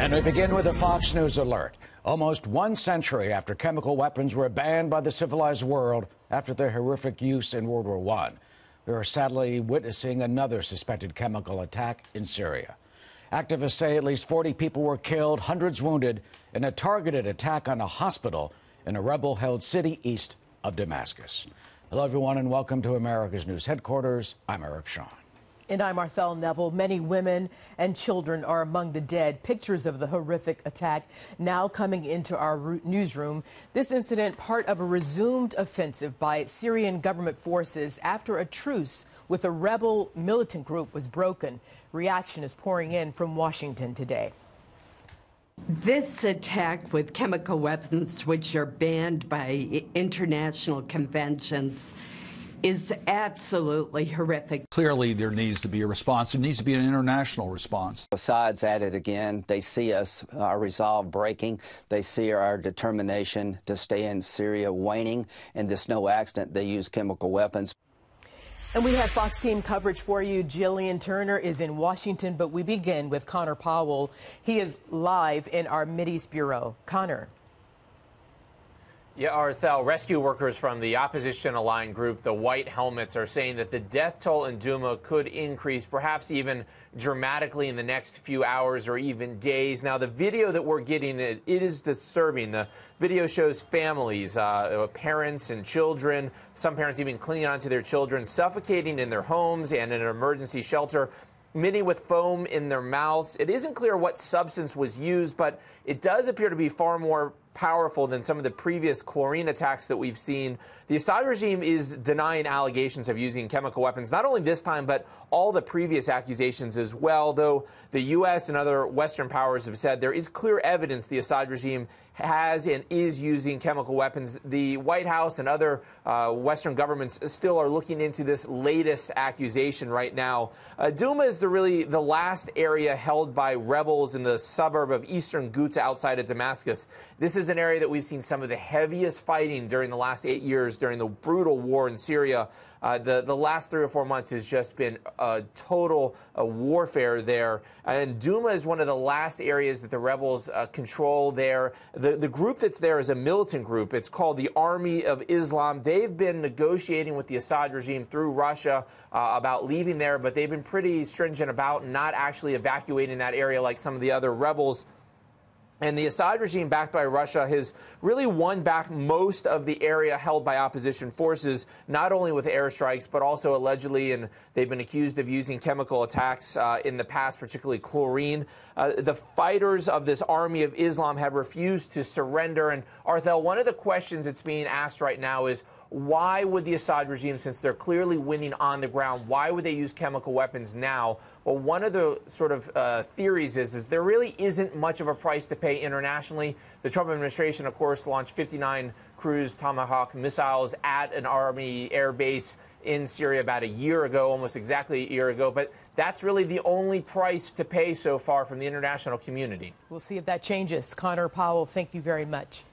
And we begin with a Fox News alert. Almost 1 century after chemical weapons were banned by the civilized world after their horrific use in World War I, we are sadly witnessing another suspected chemical attack in Syria. Activists say at least 40 people were killed, hundreds wounded, in a targeted attack on a hospital in a rebel-held city east of Damascus. Hello, everyone, and welcome to America's News Headquarters. I'm Eric Shawn. And I'm Arthel Neville. Many women and children are among the dead. Pictures of the horrific attack now coming into our newsroom. This incident, part of a resumed offensive by Syrian government forces after a truce with a rebel militant group was broken. Reaction is pouring in from Washington today. This attack with chemical weapons, which are banned by international conventions, is absolutely horrific. Clearly, there needs to be a response. There needs to be an international response. Assad's at it again. They see us, our resolve breaking. They see our determination to stay in Syria waning. And this no accident, they use chemical weapons. And we have Fox team coverage for you. Jillian Turner is in Washington, but we begin with Connor Powell. He is live in our Mideast Bureau. Connor. Yeah, Arthel, rescue workers from the opposition-aligned group, the White Helmets, are saying that the death toll in Douma could increase, perhaps even dramatically in the next few hours or even days. Now, the video that we're getting, it is disturbing. The video shows families, parents and children, some parents even clinging onto their children, suffocating in their homes and in an emergency shelter, many with foam in their mouths. It isn't clear what substance was used, but it does appear to be far more powerful than some of the previous chlorine attacks that we've seen. The Assad regime is denying allegations of using chemical weapons, not only this time, but all the previous accusations as well, though the U.S. and other Western powers have said there is clear evidence the Assad regime has and is using chemical weapons. The White House and other Western governments still are looking into this latest accusation right now. Douma is really the last area held by rebels in the suburb of eastern Ghouta outside of Damascus. This is an area that we've seen some of the heaviest fighting during the last 8 years during the brutal war in Syria. The last 3 or 4 months has just been a total warfare there. And Douma is one of the last areas that the rebels control there. The group that's there is a militant group. It's called the Army of Islam. They've been negotiating with the Assad regime through Russia about leaving there, but they've been pretty stringent about not actually evacuating that area like some of the other rebels. And the Assad regime, backed by Russia, has really won back most of the area held by opposition forces, not only with airstrikes, but also allegedly, and they've been accused of using chemical attacks in the past, particularly chlorine. The fighters of this Army of Islam have refused to surrender. And Arthel, one of the questions that's being asked right now is, why would the Assad regime, since they're clearly winning on the ground, why would they use chemical weapons now? Well, one of the sort of theories is there really isn't much of a price to pay internationally. The Trump administration, of course, launched 59 cruise Tomahawk missiles at an Army air base in Syria about a year ago, almost exactly a year ago. But that's really the only price to pay so far from the international community. We'll see if that changes. Connor Powell, thank you very much.